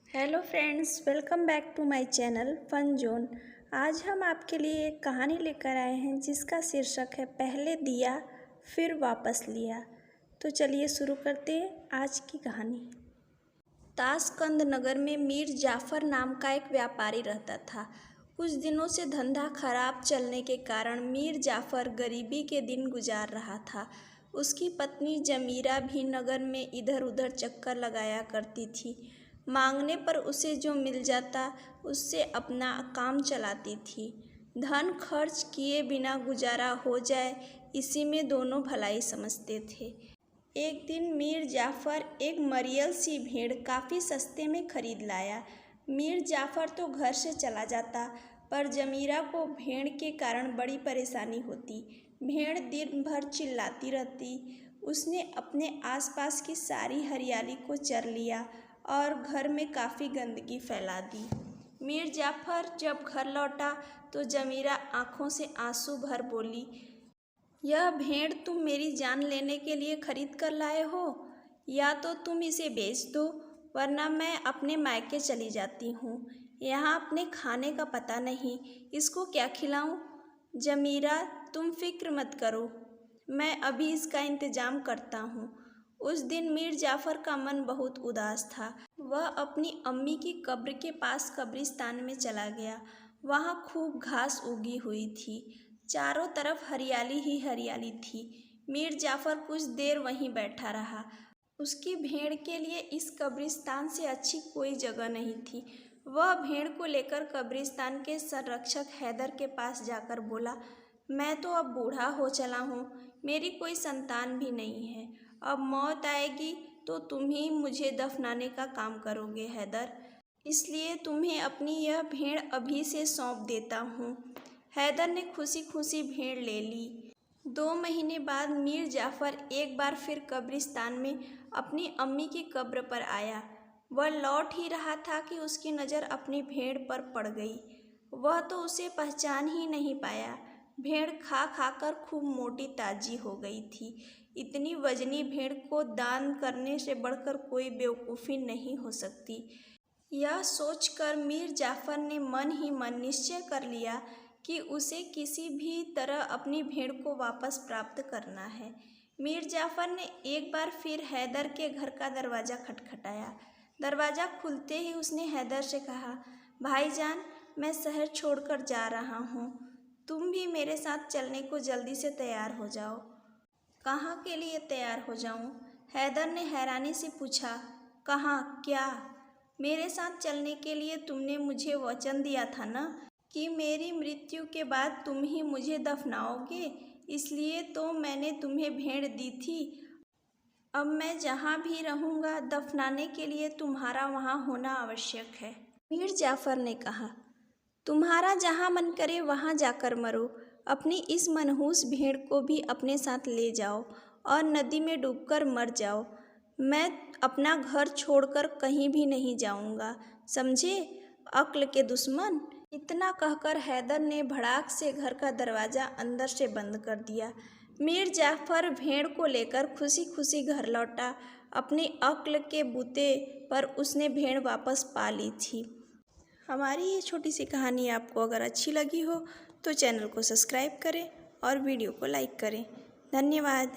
Hello friends, welcome back to my channel fun zone. आज हम आपके लिए एक कहानी लेकर आए हैं जिसका शीर्षक है पहले दिया फिर वापस लिया। तो चलिए शुरू करते हैं आज की कहानी। ताशकंद नगर में मीर जाफ़र नाम का एक व्यापारी रहता था। कुछ दिनों से धंधा खराब चलने के कारण मीर जाफ़र गरीबी के दिन गुजार रहा था। उसकी पत्नी जमीरा भी नगर में इधर उधर चक्कर लगाया करती थी। मांगने पर उसे जो मिल जाता उससे अपना काम चलाती थी। धन खर्च किए बिना गुजारा हो जाए, इसी में दोनों भलाई समझते थे। एक दिन मीर जाफ़र एक मरियल सी भेड़ काफ़ी सस्ते में खरीद लाया। मीर जाफ़र तो घर से चला जाता, पर जमीरा को भेड़ के कारण बड़ी परेशानी होती। भेड़ दिन भर चिल्लाती रहती। उसने अपने आसपास की सारी हरियाली को चर लिया और घर में काफ़ी गंदगी फैला दी। मीर जाफ़र जब घर लौटा तो जमीरा आंखों से आंसू भर बोली, यह भेड़ तुम मेरी जान लेने के लिए खरीद कर लाए हो? या तो तुम इसे बेच दो, वरना मैं अपने मायके चली जाती हूँ। यहाँ अपने खाने का पता नहीं, इसको क्या खिलाऊं? जमीरा, तुम फिक्र मत करो, मैं अभी इसका इंतज़ाम करता हूँ। उस दिन मीर जाफ़र का मन बहुत उदास था। वह अपनी अम्मी की कब्र के पास कब्रिस्तान में चला गया। वहाँ खूब घास उगी हुई थी। चारों तरफ हरियाली ही हरियाली थी। मीर जाफ़र कुछ देर वहीं बैठा रहा। उसकी भेड़ के लिए इस कब्रिस्तान से अच्छी कोई जगह नहीं थी। वह भेड़ को लेकर कब्रिस्तान के संरक्षक हैदर के पास जाकर बोला, मैं तो अब बूढ़ा हो चला हूँ, मेरी कोई संतान भी नहीं है। अब मौत आएगी तो तुम ही मुझे दफनाने का काम करोगे हैदर, इसलिए तुम्हें अपनी यह भेड़ अभी से सौंप देता हूँ। हैदर ने खुशी खुशी भेड़ ले ली। 2 महीने बाद मीर जाफ़र एक बार फिर कब्रिस्तान में अपनी अम्मी की कब्र पर आया। वह लौट ही रहा था कि उसकी नज़र अपनी भेड़ पर पड़ गई। वह तो उसे पहचान ही नहीं पाया। भेड़ खा खाकर खूब मोटी ताजी हो गई थी। इतनी वजनी भेड़ को दान करने से बढ़कर कोई बेवकूफ़ी नहीं हो सकती। यह सोचकर मीर जाफ़र ने मन ही मन निश्चय कर लिया कि उसे किसी भी तरह अपनी भेड़ को वापस प्राप्त करना है। मीर जाफ़र ने एक बार फिर हैदर के घर का दरवाज़ा खटखटाया। दरवाज़ा खुलते ही उसने हैदर से कहा, भाईजान, मैं शहर छोड़कर जा रहा हूँ, तुम भी मेरे साथ चलने को जल्दी से तैयार हो जाओ। कहाँ के लिए तैयार हो जाऊँ? हैदर ने हैरानी से पूछा। कहाँ? क्या? मेरे साथ चलने के लिए तुमने मुझे वचन दिया था ना कि मेरी मृत्यु के बाद तुम ही मुझे दफनाओगे, इसलिए तो मैंने तुम्हें भेड़ दी थी। अब मैं जहाँ भी रहूँगा, दफनाने के लिए तुम्हारा वहाँ होना आवश्यक है। मीर जाफ़र ने कहा, तुम्हारा जहाँ मन करे वहाँ जाकर मरो। अपनी इस मनहूस भेड़ को भी अपने साथ ले जाओ और नदी में डूबकर मर जाओ। मैं अपना घर छोड़कर कहीं भी नहीं जाऊँगा, समझे अक्ल के दुश्मन। इतना कहकर हैदर ने भड़ाक से घर का दरवाज़ा अंदर से बंद कर दिया। मीर जाफ़र भेड़ को लेकर खुशी खुशी घर लौटा। अपनी अक्ल के बूते पर उसने भेड़ वापस पा ली थी। हमारी ये छोटी सी कहानी आपको अगर अच्छी लगी हो तो चैनल को सब्सक्राइब करें और वीडियो को लाइक करें। धन्यवाद।